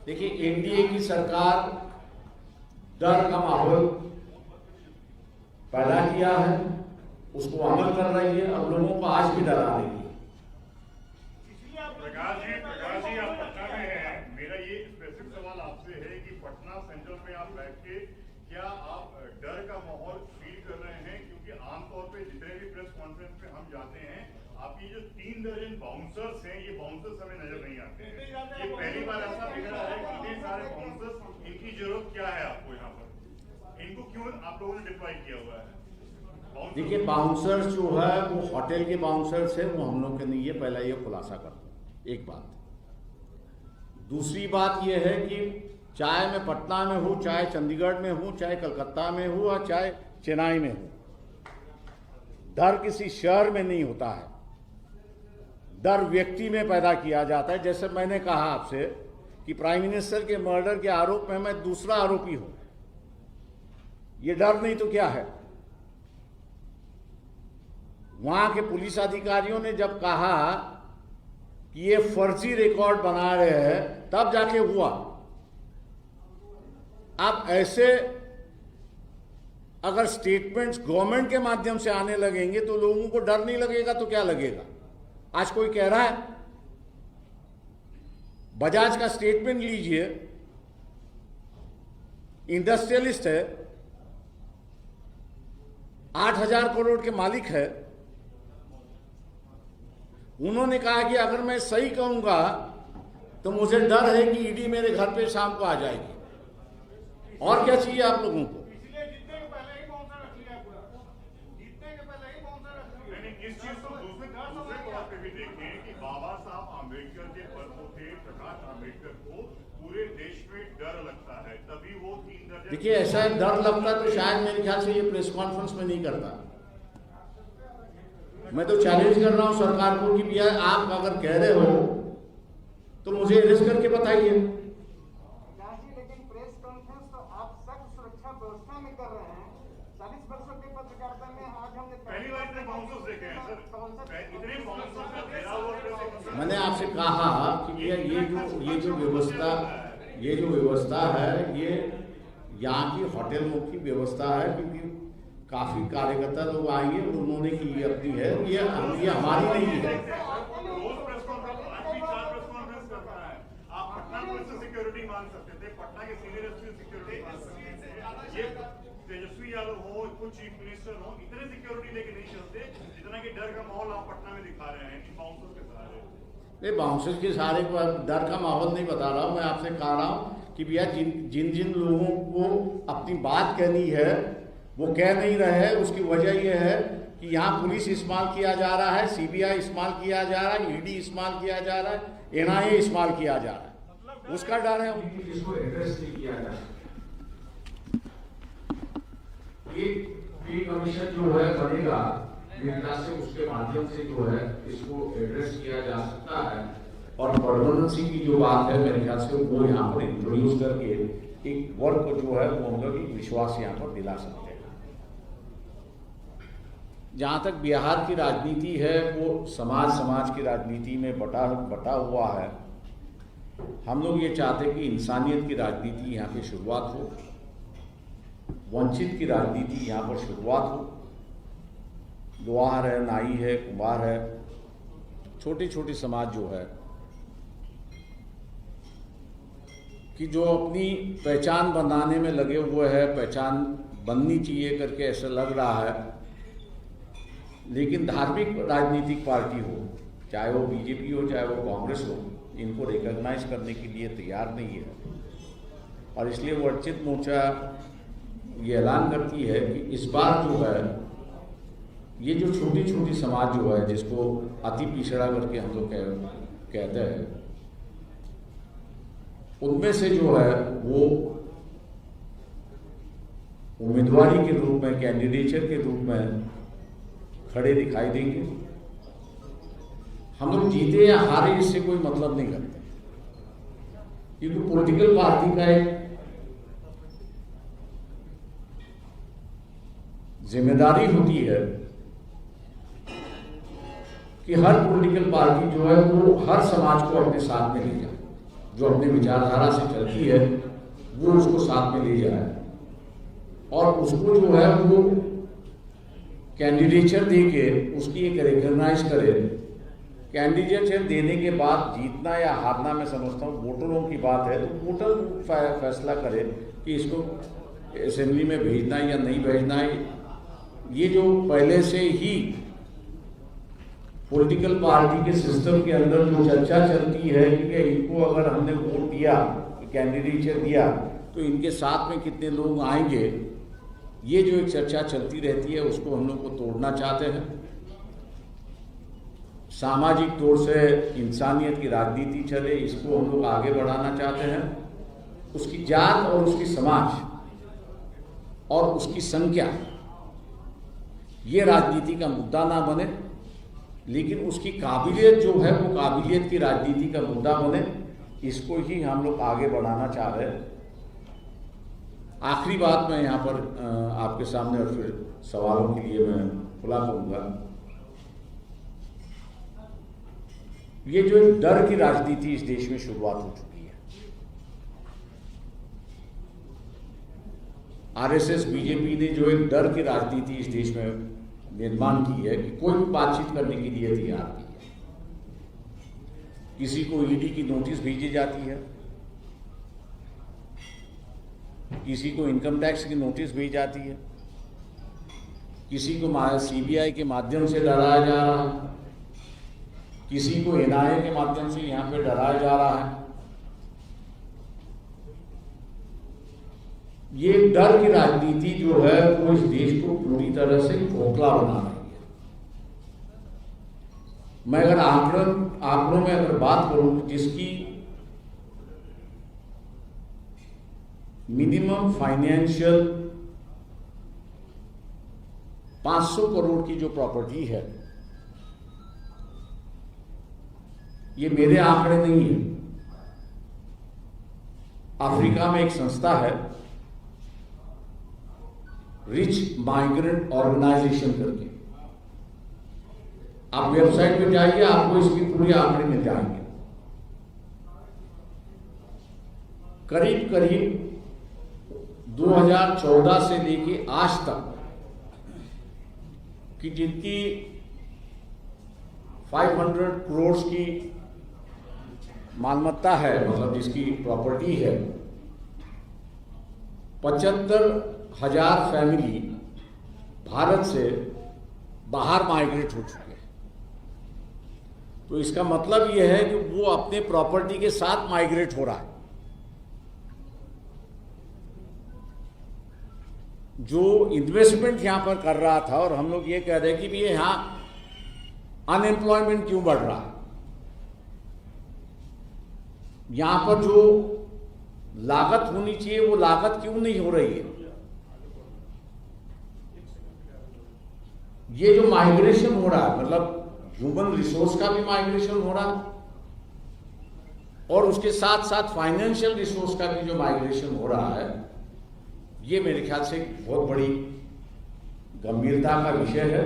देखिए, एनडीए की सरकार डर का माहौल पैदा किया है, उसको अमल कर रही है और लोगों को आज भी डरा रही है। प्रकाश जी आप पटना में हैं। मेरा ये स्पेसिफिक सवाल आपसे है कि पटना सेंट्रल में आप बैठ के क्या आप डर का माहौल फील कर रहे हैं? क्योंकि आमतौर पे जितने भी प्रेस कॉन्फ्रेंस में हम जाते हैं, आपकी जो 3 दर्जन बाउंसर्स हैं, ये बाउंसर्स हमें नजर नहीं आते हैं। ये पहली बार ऐसा दिख रहा है कि इतने सारे बाउंसर्स, इनकी जरूरत क्या है आपको यहाँ पर? इनको क्यों आप लोगों ने डिप्लॉय किया हुआ है? देखिए, बाउंसर्स जो है वो होटल के बाउंसर्स है, वो हम लोग के नहीं है। पहला ये खुलासा कर दूं, एक बात। दूसरी बात ये है कि चाहे मैं पटना में हूँ, चाहे चंडीगढ़ में हूँ, चाहे कलकत्ता में हूँ और चाहे चेन्नई में हूँ, डर किसी शहर में नहीं होता है। डर व्यक्ति में पैदा किया जाता है। जैसे मैंने कहा आपसे कि प्राइम मिनिस्टर के मर्डर के आरोप में मैं दूसरा आरोपी हूं, ये डर नहीं तो क्या है? वहां के पुलिस अधिकारियों ने जब कहा कि ये फर्जी रिकॉर्ड बना रहे हैं, तब जाके हुआ। अब ऐसे अगर स्टेटमेंट्स गवर्नमेंट के माध्यम से आने लगेंगे तो लोगों को डर नहीं लगेगा तो क्या लगेगा? आज कोई कह रहा है, बजाज का स्टेटमेंट लीजिए, इंडस्ट्रियलिस्ट है, 8,000 करोड़ के मालिक है। उन्होंने कहा कि अगर मैं सही कहूंगा तो मुझे डर है कि ईडी मेरे घर पे शाम को आ जाएगी। और क्या चाहिए आप लोगों को? इस चीज को दूसरे तौर पे भी देखें कि बाबा साहब आम्बेडकर के पर्वों थे, प्रकाश आम्बेडकर को पूरे देश में डर लगता है, तभी वो 3 दर्जन। देखिए, ऐसा डर लगता तो शायद मेरे ख्याल से ये प्रेस कॉन्फ्रेंस में नहीं करता। मैं तो चैलेंज कर रहा हूं सरकार को कि भैया आप अगर कह रहे हो तो मुझे अरेस्ट करके बताइए। लेकिन प्रेस कॉन्फ्रेंस तो आप सख्त सुरक्षा व्यवस्था में कर रहे हैं। 40 वर्षों के पत्रकारिता में आज हमने पहली बार इतने बाउंसर्स देखे हैं सर, इतने बाउंसर्स में घेरा हुआ। मैंने आपसे कहा कि भैया ये जो व्यवस्था है, ये यहाँ की होटलों की व्यवस्था है, क्योंकि काफी कार्यकर्ता लोग आएंगे और उन्होंने की अपनी है, ये हमारी नहीं है। रोज प्रेस कॉन्फ्रेंस, आज भी 4 प्रेस कॉन्फ्रेंस करता है। आप पटना पुलिस से सिक्योरिटी मांग सकते थे, पटना के सीनियर एसपी से सिक्योरिटी मांग सकते थे। ये तेजस्वी यादव हो, कुछ चीफ मिनिस्टर हो, इतने सिक्योरिटी लेके नहीं चलते जितना कि डर का माहौल आप पटना में दिखा रहे हैं इन बाउंसर्स के सहारे। नहीं, बाउंसर्स के सहारे को डर का माहौल नहीं बता रहा हूँ। मैं आपसे कह रहा हूँ कि भैया जिन लोगों को अपनी बात कहनी है वो कह नहीं रहे हैं। उसकी वजह यह है कि यहाँ पुलिस इस्तेमाल किया जा रहा है, सीबीआई इस्तेमाल किया जा रहा है, ईडी इस्तेमाल किया जा रहा है, एनआईए इस्तेमाल किया जा रहा है। उसका डर है, इसको एड्रेस नहीं किया जा रहा। एक पे कमीशन जो है बनेगा, मेरे ख्याल से उसके माध्यम से जो है इसको एड्रेस किया जा सकता है। और परमानेंसी की जो बात है, मेरे ख्याल से वो यहाँ पर इंट्रोड्यूस करके एक वर्क को जो है वो हम लोग एक विश्वास यहाँ पर दिला सकते हैं। जहाँ तक बिहार की राजनीति है, वो समाज की राजनीति में बटा हुआ है। हम लोग ये चाहते हैं कि इंसानियत की राजनीति यहाँ पे शुरुआत हो, वंचित की राजनीति यहाँ पर शुरुआत हो। लोहार है, नाई है, कुम्हार है, छोटे समाज जो है कि जो अपनी पहचान बनाने में लगे हुए हैं, पहचान बननी चाहिए करके ऐसा लग रहा है। लेकिन धार्मिक राजनीतिक पार्टी हो, चाहे वो बीजेपी हो चाहे वो कांग्रेस हो, इनको रिकॉग्नाइज करने के लिए तैयार नहीं है। और इसलिए वंचित मोर्चा ये ऐलान करती है कि इस बार जो है ये जो छोटी समाज जो है, जिसको अति पिछड़ा करके हम लोग कहते हैं, उनमें से जो है वो उम्मीदवारी के रूप में, कैंडिडेचर के रूप में खड़े दिखाई देंगे। हम लोग जीते या हारे इससे कोई मतलब नहीं करते, क्योंकि पॉलिटिकल पार्टी का एक जिम्मेदारी होती है कि हर पॉलिटिकल पार्टी जो है वो हर समाज को अपने साथ में ले जाए। जो अपने विचारधारा से चलती है वो उसको साथ में ले जाए और उसको जो है वो कैंडिडेचर दे के उसकी एक रिकॉग्नाइज करे। कैंडिडेचर देने के बाद जीतना या हारना मैं समझता हूँ वोटरों की बात है, तो वोटर फैसला करे कि इसको असेंबली में भेजना है या नहीं भेजना है। ये जो पहले से ही पॉलिटिकल पार्टी के सिस्टम के अंदर जो चर्चा चलती है कि इनको अगर हमने वोट दिया, कैंडिडेचर दिया, तो इनके साथ में कितने लोग आएंगे, ये जो एक चर्चा चलती रहती है उसको हम लोग को तोड़ना चाहते हैं। सामाजिक तौर से इंसानियत की राजनीति चले, इसको हम लोग आगे बढ़ाना चाहते हैं। उसकी जात और उसकी समाज और उसकी संख्या ये राजनीति का मुद्दा ना बने, लेकिन उसकी काबिलियत जो है वो काबिलियत की राजनीति का मुद्दा बने, इसको ही हम लोग आगे बढ़ाना चाह रहे हैं। आखिरी बात मैं यहाँ पर आपके सामने और फिर सवालों के लिए मैं खुला करूँगा। ये जो डर की राजनीति इस देश में शुरुआत हो चुकी है। आरएसएस बीजेपी ने जो एक डर की राजनीति इस देश में निर्माण की है कि कोई भी बातचीत करने के लिए तैयार नहीं है। किसी को ईडी की नोटिस भेजी जाती है, किसी को इनकम टैक्स की नोटिस भेजी जाती है, किसी को सीबीआई के माध्यम से डराया जा रहा है, किसी को एनआईए के माध्यम से यहां पे डराया जा रहा है। ये डर की राजनीति जो है वो इस देश को पूरी तरह से खोखला बना रही है। मैं अगर आंकड़ों में अगर बात करूं, जिसकी मिनिमम फाइनेंशियल 500 करोड़ की जो प्रॉपर्टी है, ये मेरे आंकड़े नहीं है। अफ्रीका में एक संस्था है रिच माइग्रेंट ऑर्गेनाइजेशन करके, आप वेबसाइट पे जाइए, आपको इसकी पूरी आंकड़े मिल जाएंगे। करीब करीब 2014 से लेके आज तक कि जिनकी 500 करोड़ की मालमत्ता है, मतलब जिसकी प्रॉपर्टी है, 75,000 फैमिली भारत से बाहर माइग्रेट हो चुके हैं। तो इसका मतलब यह है कि वो अपने प्रॉपर्टी के साथ माइग्रेट हो रहा है। जो इन्वेस्टमेंट यहां पर कर रहा था, और हम लोग ये कह रहे हैं कि भी यहां अनएम्प्लॉयमेंट क्यों बढ़ रहा है, यहां पर जो लागत होनी चाहिए वो लागत क्यों नहीं हो रही है। ये जो माइग्रेशन हो रहा है, मतलब ह्यूमन रिसोर्स का भी माइग्रेशन हो रहा है और उसके साथ साथ फाइनेंशियल रिसोर्स का भी जो माइग्रेशन हो रहा है, ये मेरे ख्याल से बहुत बड़ी गंभीरता का विषय है।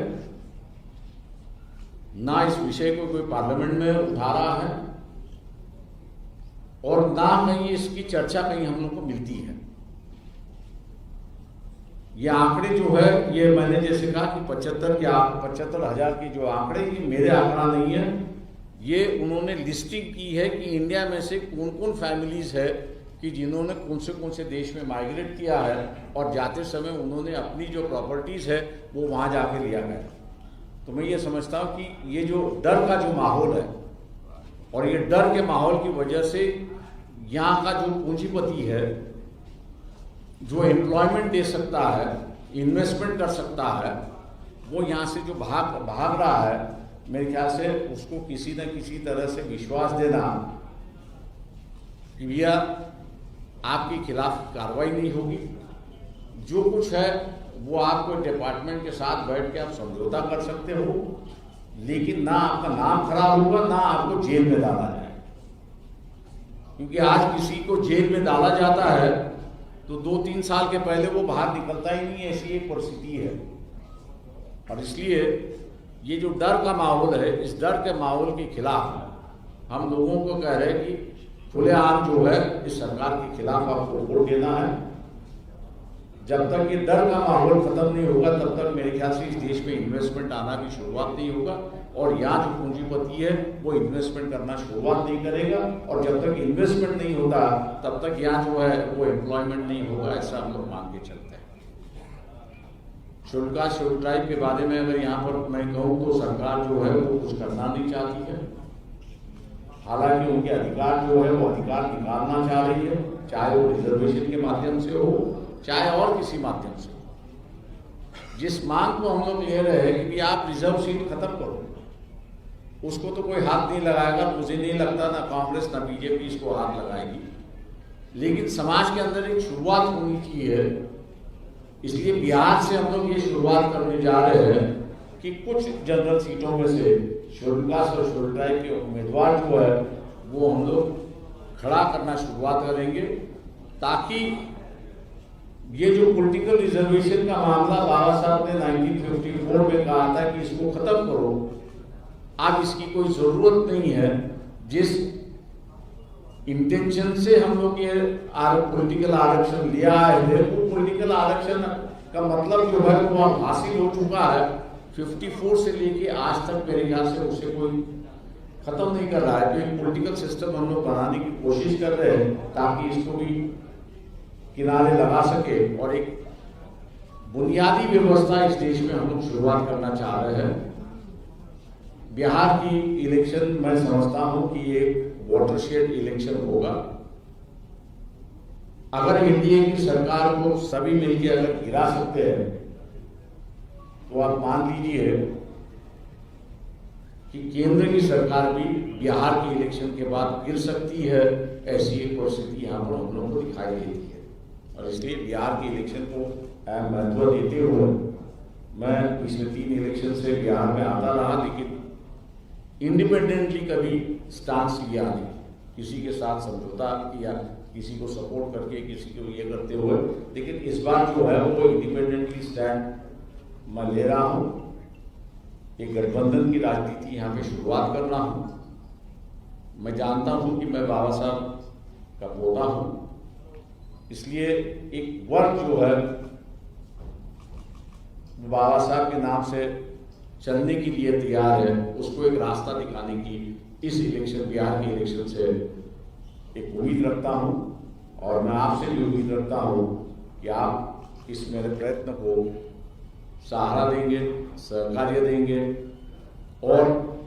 ना इस विषय को कोई पार्लियामेंट में उठा रहा है और ना कहीं इसकी चर्चा कहीं हम लोग को मिलती है। ये आंकड़े जो है, ये मैंने जैसे कहा कि 75,000 की जो आंकड़े, ये मेरे आंकड़ा नहीं है, ये उन्होंने लिस्टिंग की है कि इंडिया में से कौन कौन फैमिलीज है कि जिन्होंने कौन से देश में माइग्रेट किया है और जाते समय उन्होंने अपनी जो प्रॉपर्टीज है वो वहां जाके लिया गया। तो मैं ये समझता हूँ कि ये जो डर का जो माहौल है, और ये डर के माहौल की वजह से यहाँ का जो पूंजीपति है, जो एम्प्लॉयमेंट दे सकता है, इन्वेस्टमेंट कर सकता है, वो यहाँ से जो भाग रहा है, मेरे ख्याल से उसको किसी न किसी तरह से विश्वास देना कि भैया आपके खिलाफ कार्रवाई नहीं होगी, जो कुछ है वो आपको डिपार्टमेंट के साथ बैठ के आप समझौता कर सकते हो, लेकिन ना आपका नाम खराब होगा, ना आपको जेल में डाला जाए। क्योंकि आज किसी को जेल में डाला जाता है तो 2-3 साल के पहले वो बाहर निकलता ही नहीं, ऐसी एक परिस्थिति है। और इसलिए ये जो डर का माहौल है, इस डर के माहौल के खिलाफ हम लोगों को कह रहे हैं कि खुलेआम जो है इस सरकार के खिलाफ आपको वोट देना है। जब तक ये डर का माहौल खत्म नहीं होगा तब तक मेरे ख्याल से इस देश में इन्वेस्टमेंट आना की शुरुआत नहीं होगा, और यहाँ जो पूंजीपति है वो इन्वेस्टमेंट करना शुरुआत नहीं करेगा, और जब तक इन्वेस्टमेंट नहीं होता तब तक यहाँ जो है वो एम्प्लॉयमेंट नहीं होगा, ऐसा हम लोग मान के चलते हैं। शुल्का शेड्यूल ट्राइब के बारे में अगर यहाँ पर मैं कहूँ तो सरकार जो है वो कुछ करना नहीं चाहती है। हालांकि उनके अधिकार जो है वो अधिकार निकालना चाह रही है, चाहे वो रिजर्वेशन के माध्यम से हो चाहे और किसी माध्यम से। जिस मांग को हम लोग ले रहे हैं कि आप रिजर्व सीट खत्म करो, उसको तो कोई हाथ नहीं लगाएगा। मुझे नहीं लगता ना कांग्रेस ना बीजेपी इसको हाथ लगाएगी, लेकिन समाज के अंदर एक शुरुआत होनी चाहिए। इसलिए बिहार से हम लोग ये शुरुआत करने जा रहे हैं कि कुछ जनरल सीटों में से शेड्यूल कास्ट और शेड्यूल ट्राइब के उम्मीदवार जो है वो हम लोग खड़ा करना शुरुआत करेंगे, ताकि ये जो पॉलिटिकल रिजर्वेशन का मामला बाबा साहब ने 1954 में कहा था कि इसको खत्म करो, अब इसकी कोई जरूरत नहीं है। जिस इंटेंशन से हम लोग ये पॉलिटिकल आरक्षण लिया है, वो पॉलिटिकल आरक्षण का मतलब जो है वो अब हासिल हो चुका है। 54 से लेके आज तक मेरे ख्याल से उसे कोई खत्म नहीं कर रहा है। तो एक पॉलिटिकल सिस्टम हम लोग बनाने की कोशिश कर रहे हैं ताकि इसको भी किनारे लगा सके, और एक बुनियादी व्यवस्था इस देश में हम लोग शुरुआत करना चाह रहे हैं। बिहार की इलेक्शन मैं समझता हूं कि एक वाटरशेड इलेक्शन होगा। अगर एनडीए की सरकार को सभी मिलकर अगर गिरा सकते हैं तो आप मान लीजिए कि केंद्र की सरकार भी बिहार के इलेक्शन के बाद गिर सकती है। ऐसी एक परिस्थिति यहाँ पर हम लोगों को दिखाई देती है, और इसलिए बिहार के इलेक्शन को महत्व देते हुए मैं पिछले 3 इलेक्शन से बिहार में आता रहा, लेकिन इंडिपेंडेंटली कभी स्टांस लिया नहीं, किसी के साथ समझौता किया, किसी को सपोर्ट करके, किसी को ये करते हुए। लेकिन इस बार जो है वो इंडिपेंडेंटली स्टैंड मैं ले रहा हूँ। एक गठबंधन की राजनीति यहाँ पे शुरुआत कर रहा हूँ। मैं जानता हूँ कि मैं बाबा साहब का पोता हूँ, इसलिए एक वर्ग जो है बाबा साहब के नाम से चलने के लिए तैयार है, उसको एक रास्ता दिखाने की इस इलेक्शन, बिहार के इलेक्शन से एक उम्मीद रखता हूं। और मैं आपसे भी उम्मीद रखता हूं कि आप इस मेरे प्रयत्न को सहारा देंगे, सहकार्य देंगे, और